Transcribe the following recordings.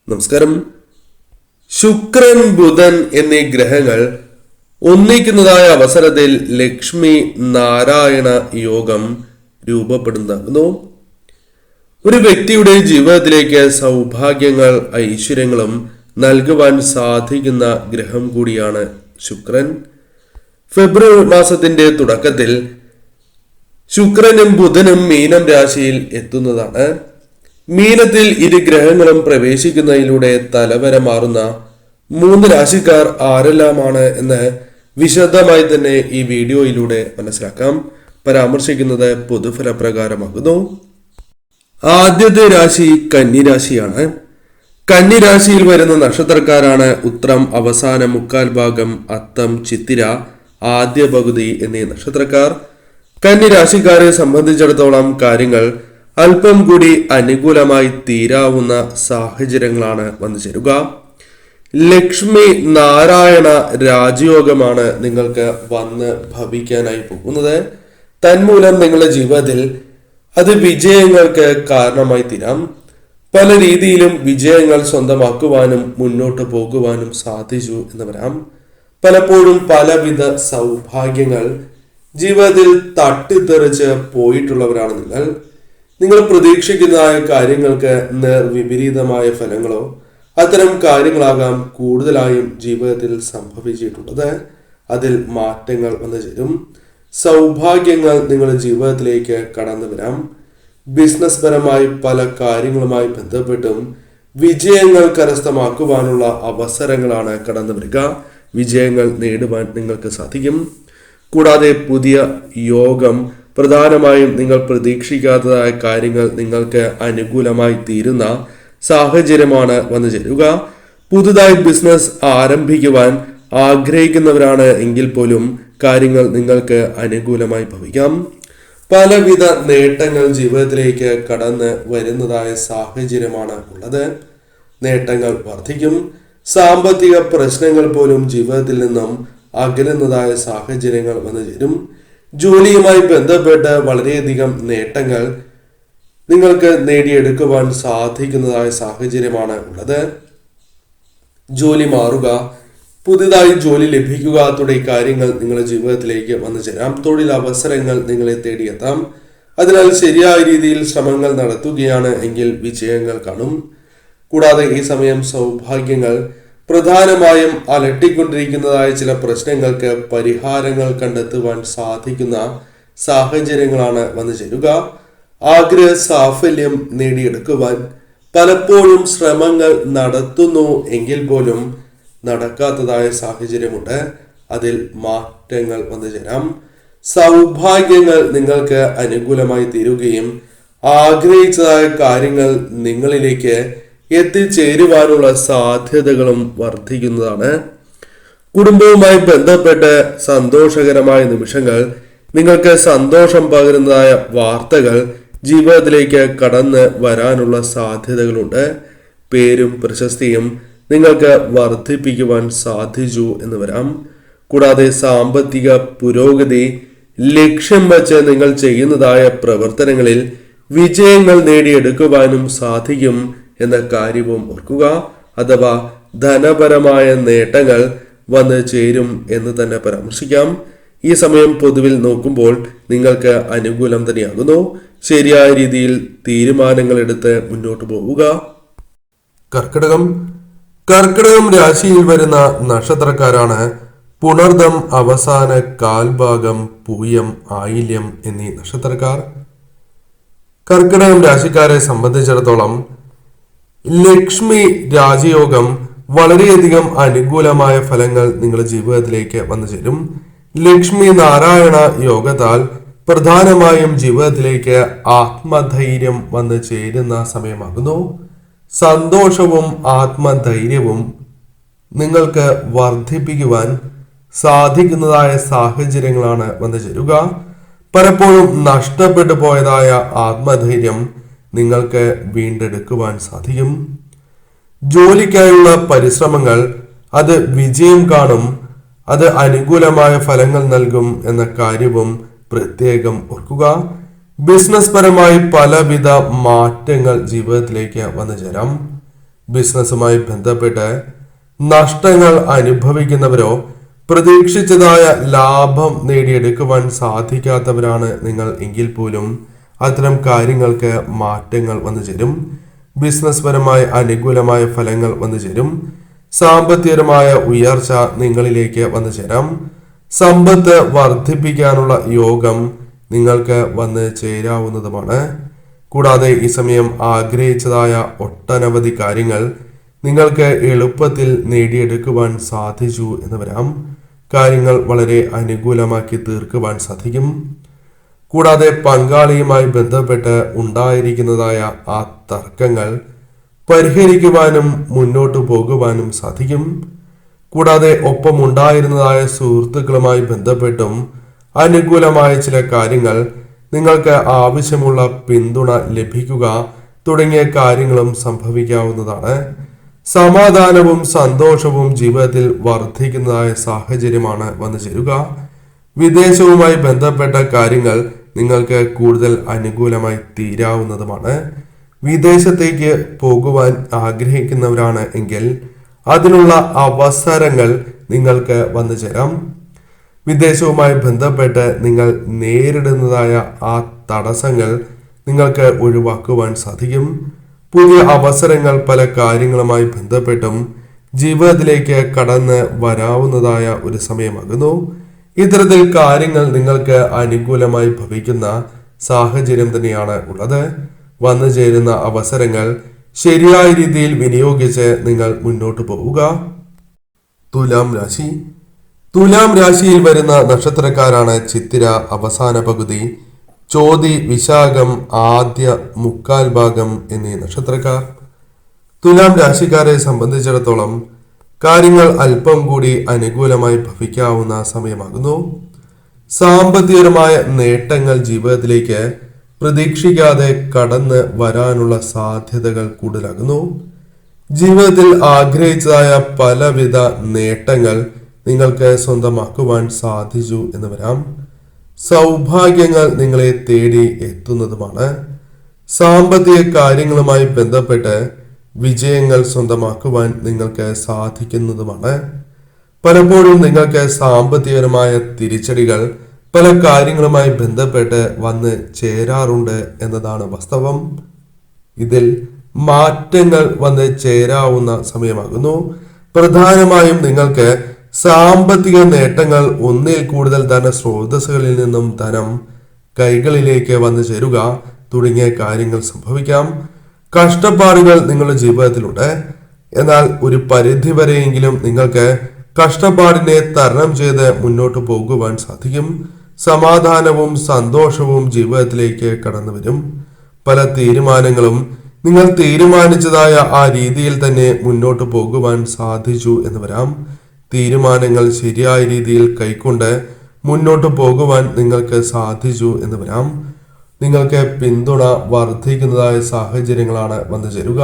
നമസ്കാരം. ശുക്രൻ, ബുധൻ എന്നീ ഗ്രഹങ്ങൾ ഒന്നിക്കുന്നതായ അവസരത്തിൽ ലക്ഷ്മി നാരായണ യോഗം രൂപപ്പെടുന്നതാകുന്നു. ഒരു വ്യക്തിയുടെ ജീവിതത്തിലേക്ക് സൗഭാഗ്യങ്ങൾ, ഐശ്വര്യങ്ങളും നൽകുവാൻ സാധിക്കുന്ന ഗ്രഹം കൂടിയാണ് ശുക്രൻ. ഫെബ്രുവരി മാസത്തിന്റെ തുടക്കത്തിൽ ശുക്രനും ബുധനും മീനം രാശിയിൽ എത്തുന്നതാണ്. മീനത്തിൽ ഇരു ഗ്രഹങ്ങളും പ്രവേശിക്കുന്നതിലൂടെ തലവര മാറുന്ന 3 രാശിക്കാർ ആരെല്ലാമാണ് എന്ന് വിശദമായി തന്നെ ഈ വീഡിയോയിലൂടെ മനസ്സിലാക്കാം. പരാമർശിക്കുന്നത് പൊതുഫലപ്രകാരമാകുന്നു. ആദ്യത്തെ രാശി കന്നിരാശിയാണ്. കന്നിരാശിയിൽ വരുന്ന നക്ഷത്രക്കാരാണ് ഉത്രം അവസാന മുക്കാൽ ഭാഗം, അത്തം, ചിത്തിര ആദ്യ പകുതി എന്നീ നക്ഷത്രക്കാർ. കന്നിരാശിക്കാരെ സംബന്ധിച്ചിടത്തോളം കാര്യങ്ങൾ അല്പം കൂടി അനുകൂലമായി തീരാവുന്ന സാഹചര്യങ്ങളാണ് വന്നു ചേരുക. ലക്ഷ്മി നാരായണ രാജയോഗമാണ് നിങ്ങൾക്ക് വന്ന് ഭവിക്കാനായി പോകുന്നത്. തന്മൂലം നിങ്ങളുടെ ജീവിതത്തിൽ അത് വിജയങ്ങൾക്ക് കാരണമായി തീരാം. പല രീതിയിലും വിജയങ്ങൾ സ്വന്തമാക്കുവാനും മുന്നോട്ട് പോകുവാനും സാധിച്ചു എന്ന് വരാം. പലപ്പോഴും പലവിധ സൗഭാഗ്യങ്ങൾ ജീവിതത്തിൽ തട്ടിത്തെറിച്ച് പോയിട്ടുള്ളവരാണ് നിങ്ങൾ പ്രതീക്ഷിക്കുന്നതായ കാര്യങ്ങൾക്ക് വിപരീതമായ ഫലങ്ങളോ അത്തരം കാര്യങ്ങളാകാം കൂടുതലായും ജീവിതത്തിൽ സംഭവിച്ചിട്ടുള്ളത്. അതിൽ മാറ്റങ്ങൾ വന്നു ചേരും. സൗഭാഗ്യങ്ങൾ നിങ്ങളുടെ ജീവിതത്തിലേക്ക് കടന്നു വരാം. ബിസിനസ് പരമായി പല കാര്യങ്ങളുമായി ബന്ധപ്പെട്ടും വിജയങ്ങൾ കരസ്ഥമാക്കുവാനുള്ള അവസരങ്ങളാണ് കടന്നു വരിക. വിജയങ്ങൾ നേടുവാൻ നിങ്ങൾക്ക് സാധിക്കും. കൂടാതെ പുതിയ യോഗം, പ്രധാനമായും നിങ്ങൾ പ്രതീക്ഷിക്കാത്തതായ കാര്യങ്ങൾ നിങ്ങൾക്ക് അനുകൂലമായി തീരുന്ന സാഹചര്യമാണ് വന്നു ചേരുക. പുതുതായി ബിസിനസ് ആരംഭിക്കുവാൻ ആഗ്രഹിക്കുന്നവരാണ് എങ്കിൽ പോലും കാര്യങ്ങൾ നിങ്ങൾക്ക് അനുകൂലമായി ഭവിക്കാം. പലവിധ നേട്ടങ്ങൾ ജീവിതത്തിലേക്ക് കടന്ന് വരുന്നതായ സാഹചര്യമാണ് ഉള്ളത്. നേട്ടങ്ങൾ വർദ്ധിക്കും. സാമ്പത്തിക പ്രശ്നങ്ങൾ പോലും ജീവിതത്തിൽ നിന്നും അകലുന്നതായ സാഹചര്യങ്ങൾ വന്നു ചേരും. ജോലിയുമായി ബന്ധപ്പെട്ട് വളരെയധികം നേട്ടങ്ങൾ നിങ്ങൾക്ക് നേടിയെടുക്കുവാൻ സാധിക്കുന്നതായ സാഹചര്യമാണ് ഉള്ളത്. ജോലി മാറുക, പുതുതായി ജോലി ലഭിക്കുക തുടങ്ങിയ കാര്യങ്ങൾ നിങ്ങളുടെ ജീവിതത്തിലേക്ക് വന്നു ചേരാം. തൊഴിൽ അവസരങ്ങൾ നിങ്ങളെ തേടിയെത്താം. അതിനാൽ ശരിയായ രീതിയിൽ ശ്രമങ്ങൾ നടത്തുകയാണ് എങ്കിൽ വിജയങ്ങൾ കാണും. കൂടാതെ ഈ സമയം സൗഭാഗ്യങ്ങൾ, പ്രധാനമായും അലട്ടിക്കൊണ്ടിരിക്കുന്നതായ ചില പ്രശ്നങ്ങൾക്ക് പരിഹാരങ്ങൾ കണ്ടെത്തുവാൻ സാധിക്കുന്ന സാഹചര്യങ്ങളാണ് വന്നു ചേരുക. ആഗ്രഹ സാഫല്യം നേടിയെടുക്കുവാൻ പലപ്പോഴും ശ്രമങ്ങൾ നടത്തുന്നു എങ്കിൽ പോലും നടക്കാത്തതായ സാഹചര്യമുണ്ട്. അതിൽ മാറ്റങ്ങൾ വന്നു ചേരാം. സൗഭാഗ്യങ്ങൾ നിങ്ങൾക്ക് അനുകൂലമായി തീരുകയും ആഗ്രഹിച്ചതായ കാര്യങ്ങൾ നിങ്ങളിലേക്ക് എത്തിച്ചേരുവാനുള്ള സാധ്യതകളും വർദ്ധിക്കുന്നതാണ്. കുടുംബവുമായി ബന്ധപ്പെട്ട് സന്തോഷകരമായ നിമിഷങ്ങൾ, നിങ്ങൾക്ക് സന്തോഷം പകരുന്നതായ വാർത്തകൾ ജീവിതത്തിലേക്ക് കടന്ന് വരാനുള്ള സാധ്യതകളുണ്ട്. പേരും പ്രശസ്തിയും നിങ്ങൾക്ക് വർദ്ധിപ്പിക്കുവാൻ സാധിച്ചു എന്ന് വരാം. കൂടാതെ സാമ്പത്തിക പുരോഗതി ലക്ഷ്യം വച്ച് നിങ്ങൾ ചെയ്യുന്നതായ പ്രവർത്തനങ്ങളിൽ വിജയങ്ങൾ നേടിയെടുക്കുവാനും സാധിക്കും എന്ന കാര്യവും ഓർക്കുക. അഥവാ ധനപരമായ നേട്ടങ്ങൾ വന്ന് ചേരും എന്ന് തന്നെ പരാമർശിക്കാം. ഈ സമയം പൊതുവിൽ നോക്കുമ്പോൾ നിങ്ങൾക്ക് അനുകൂലം തന്നെയാകുന്നു. ശരിയായ രീതിയിൽ തീരുമാനങ്ങൾ എടുത്ത് മുന്നോട്ട് പോവുക. കർക്കിടകം രാശിയിൽ വരുന്ന നക്ഷത്രക്കാരാണ് പുണർദം അവസാന കാൽഭാഗം, പൂയം, ആയില്യം എന്നീ നക്ഷത്രക്കാർ. കർക്കിടകം രാശിക്കാരെ സംബന്ധിച്ചിടത്തോളം ലക്ഷ്മി രാജയോഗം വളരെയധികം അനുകൂലമായ ഫലങ്ങൾ നിങ്ങളുടെ ജീവിതത്തിലേക്ക് വന്നു ചേരും. ലക്ഷ്മി നാരായണ യോഗത്താൽ പ്രധാനമായും ജീവിതത്തിലേക്ക് ആത്മധൈര്യം വന്നു ചേരുന്ന സമയമാകുന്നു. സന്തോഷവും ആത്മധൈര്യവും നിങ്ങൾക്ക് വർദ്ധിപ്പിക്കുവാൻ സാധിക്കുന്നതായ സാഹചര്യങ്ങളാണ് വന്നു ചേരുക. പലപ്പോഴും നഷ്ടപ്പെട്ടു പോയതായ ആത്മധൈര്യം നിങ്ങൾക്ക് വീണ്ടെടുക്കുവാൻ സാധിക്കും. ജോലിക്കായുള്ള പരിശ്രമങ്ങൾ അത് വിജയം കാണും. അത് അനുകൂലമായ ഫലങ്ങൾ നൽകും എന്ന കാര്യവും പ്രത്യേകം ഓർക്കുക. ബിസിനസ് പരമായി പലവിധ മാറ്റങ്ങൾ ജീവിതത്തിലേക്ക് വന്നു ചേരാം. ബിസിനസ്സുമായി ബന്ധപ്പെട്ട് നഷ്ടങ്ങൾ അനുഭവിക്കുന്നവരോ പ്രതീക്ഷിച്ചതായ ലാഭം നേടിയെടുക്കുവാൻ സാധിക്കാത്തവരാണ് നിങ്ങൾ എങ്കിൽ പോലും അത്തരം കാര്യങ്ങൾക്ക് മാറ്റങ്ങൾ വന്നു ചേരും. ബിസിനസ് പരമായ അനുകൂലമായ ഫലങ്ങൾ വന്നു ചേരും. സാമ്പത്തികപരമായ ഉയർച്ച നിങ്ങളിലേക്ക് വന്നു ചേരാം. സമ്പത്ത് വർദ്ധിപ്പിക്കാനുള്ള യോഗം നിങ്ങൾക്ക് വന്ന് ചേരാവുന്നതുമാണ്. കൂടാതെ ഈ സമയം ആഗ്രഹിച്ചതായ ഒട്ടനവധി കാര്യങ്ങൾ നിങ്ങൾക്ക് എളുപ്പത്തിൽ നേടിയെടുക്കുവാൻ സാധിച്ചു എന്ന് വരാം. കാര്യങ്ങൾ വളരെ അനുകൂലമാക്കി തീർക്കുവാൻ സാധിക്കും. കൂടാതെ പങ്കാളിയുമായി ബന്ധപ്പെട്ട് ഉണ്ടായിരിക്കുന്നതായ ആ തർക്കങ്ങൾ പരിഹരിക്കുവാനും മുന്നോട്ടു പോകുവാനും സാധിക്കും. കൂടാതെ ഒപ്പമുണ്ടായിരുന്നതായ സുഹൃത്തുക്കളുമായി ബന്ധപ്പെട്ടും അനുകൂലമായ ചില കാര്യങ്ങൾ, നിങ്ങൾക്ക് ആവശ്യമുള്ള പിന്തുണ ലഭിക്കുക തുടങ്ങിയ കാര്യങ്ങളും സംഭവിക്കാവുന്നതാണ്. സമാധാനവും സന്തോഷവും ജീവിതത്തിൽ വർദ്ധിക്കുന്നതായ സാഹചര്യമാണ് വന്നു ചേരുക. വിദേശവുമായി ബന്ധപ്പെട്ട കാര്യങ്ങൾ നിങ്ങൾക്ക് കൂടുതൽ അനുകൂലമായി തീരാവുന്നതുമാണ്. വിദേശത്തേക്ക് പോകുവാൻ ആഗ്രഹിക്കുന്നവരാണ് എങ്കിൽ അതിനുള്ള അവസരങ്ങൾ നിങ്ങൾക്ക് വന്നു ചേരാം. വിദേശവുമായി ബന്ധപ്പെട്ട് നിങ്ങൾ നേരിടുന്നതായ ആ തടസ്സങ്ങൾ നിങ്ങൾക്ക് ഒഴിവാക്കുവാൻ സാധിക്കും. പുതിയ അവസരങ്ങൾ പല കാര്യങ്ങളുമായി ബന്ധപ്പെട്ടും ജീവിതത്തിലേക്ക് കടന്ന് വരാവുന്നതായ ഒരു സമയമാകുന്നു. ഇത്തരത്തിൽ കാര്യങ്ങൾ നിങ്ങൾക്ക് അനുകൂലമായി ഭവിക്കുന്ന സാഹചര്യം തന്നെയാണ് ഉള്ളത്. വന്നു ചേരുന്ന അവസരങ്ങൾ ശരിയായ രീതിയിൽ വിനിയോഗിച്ച് നിങ്ങൾ മുന്നോട്ട് പോവുക. തുലാം രാശി. തുലാം രാശിയിൽ വരുന്ന നക്ഷത്രക്കാരാണ് ചിത്തിര അവസാന പകുതി, ചോതി വിശാഖം ആദ്യ മുക്കാൽ ഭാഗം എന്നീ നക്ഷത്രക്കാർ. തുലാം രാശിക്കാരെ സംബന്ധിച്ചിടത്തോളം കാര്യങ്ങൾ അല്പം കൂടി അനുകൂലമായി ഭവിക്കാവുന്ന സമയമാകുന്നു. സാമ്പത്തികപരമായ നേട്ടങ്ങൾ ജീവിതത്തിലേക്ക് പ്രതീക്ഷിക്കാതെ കടന്ന് വരാനുള്ള സാധ്യതകൾ കൂടുതലാകുന്നു. ജീവിതത്തിൽ ആഗ്രഹിച്ചതായ പലവിധ നേട്ടങ്ങൾ നിങ്ങൾക്ക് സ്വന്തമാക്കുവാൻ സാധിച്ചു എന്ന് വരാം. സൗഭാഗ്യങ്ങൾ നിങ്ങളെ തേടി എത്തുന്നതുമാണ്. സാമ്പത്തിക കാര്യങ്ങളുമായി ബന്ധപ്പെട്ട് വിജയങ്ങൾ സ്വന്തമാക്കുവാൻ നിങ്ങൾക്ക് സാധിക്കുന്നതുമാണ്. പലപ്പോഴും നിങ്ങൾക്ക് സാമ്പത്തികപരമായ തിരിച്ചടികൾ പല കാര്യങ്ങളുമായി ബന്ധപ്പെട്ട് വന്ന് ചേരാറുണ്ട് എന്നതാണ് വാസ്തവം. ഇതിൽ മാറ്റങ്ങൾ വന്ന് ചേരാവുന്ന സമയമാകുന്നു. പ്രധാനമായും നിങ്ങൾക്ക് സാമ്പത്തിക നേട്ടങ്ങൾ, ഒന്നിൽ കൂടുതൽ ധനസ്രോതസ്സുകളിൽ നിന്നും ധനം കൈകളിലേക്ക് വന്നു ചേരുക തുടങ്ങിയ കാര്യങ്ങൾ സംഭവിക്കാം. കഷ്ടപ്പാടുകൾ നിങ്ങളുടെ ജീവിതത്തിലുണ്ട്. എന്നാൽ ഒരു പരിധി വരെയെങ്കിലും നിങ്ങൾക്ക് കഷ്ടപ്പാടിനെ തരണം ചെയ്ത് മുന്നോട്ട് പോകുവാൻ സാധിക്കും. സമാധാനവും സന്തോഷവും ജീവിതത്തിലേക്ക് കടന്നു വരും. പല തീരുമാനങ്ങളും നിങ്ങൾ തീരുമാനിച്ചതായ ആ രീതിയിൽ തന്നെ മുന്നോട്ട് പോകുവാൻ സാധിച്ചു എന്ന് വരാം. തീരുമാനങ്ങൾ ശരിയായ രീതിയിൽ കൈക്കൊണ്ട് മുന്നോട്ട് പോകുവാൻ നിങ്ങൾക്ക് സാധിച്ചു എന്ന് വരാം. നിങ്ങൾക്ക് പിന്തുണ വർദ്ധിക്കുന്നതായ സാഹചര്യങ്ങളാണ് വന്നു ചേരുക.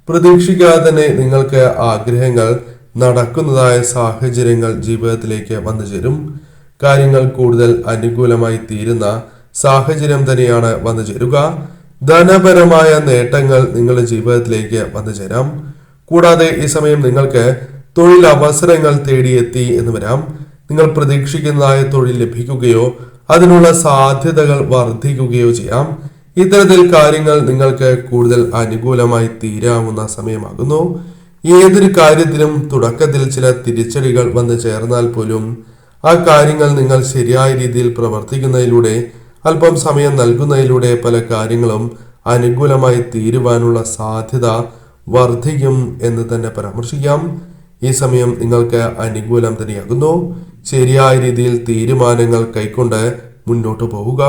പ്രതീക്ഷിക്കാതെ തന്നെ നിങ്ങൾക്ക് ആഗ്രഹങ്ങൾ നടക്കുന്നതായ സാഹചര്യങ്ങൾ ജീവിതത്തിലേക്ക് വന്നു ചേരും. കാര്യങ്ങൾ കൂടുതൽ അനുകൂലമായി തീരുന്ന സാഹചര്യം തന്നെയാണ് വന്നു ചേരുക. ധനപരമായ നേട്ടങ്ങൾ നിങ്ങളുടെ ജീവിതത്തിലേക്ക് വന്നു ചേരാം. കൂടാതെ ഈ സമയം നിങ്ങൾക്ക് തൊഴിൽ അവസരങ്ങൾ തേടിയെത്തി എന്ന് വരാം. നിങ്ങൾ പ്രതീക്ഷിക്കുന്നതായ തൊഴിൽ ലഭിക്കുകയോ അതിനുള്ള സാധ്യതകൾ വർദ്ധിക്കുകയോ ചെയ്യാം. ഇത്തരത്തിൽ കാര്യങ്ങൾ നിങ്ങൾക്ക് കൂടുതൽ അനുകൂലമായി തീരാവുന്ന സമയമാകുന്നു. ഏതൊരു കാര്യത്തിലും തുടക്കത്തിൽ ചില തിരിച്ചടികൾ വന്നു ചേർന്നാൽ പോലും ആ കാര്യങ്ങൾ നിങ്ങൾ ശരിയായ രീതിയിൽ പ്രവർത്തിക്കുന്നതിലൂടെ, അല്പം സമയം നൽകുന്നതിലൂടെ പല കാര്യങ്ങളും അനുകൂലമായി തീരുവാനുള്ള സാധ്യത വർദ്ധിക്കും എന്ന് തന്നെ പരാമർശിക്കാം. ഈ സമയം നിങ്ങൾക്ക് അനുകൂലം തന്നെയാകുന്നു. ശരിയായ രീതിയിൽ തീരുമാനങ്ങൾ കൈക്കൊണ്ട് മുന്നോട്ട് പോവുക.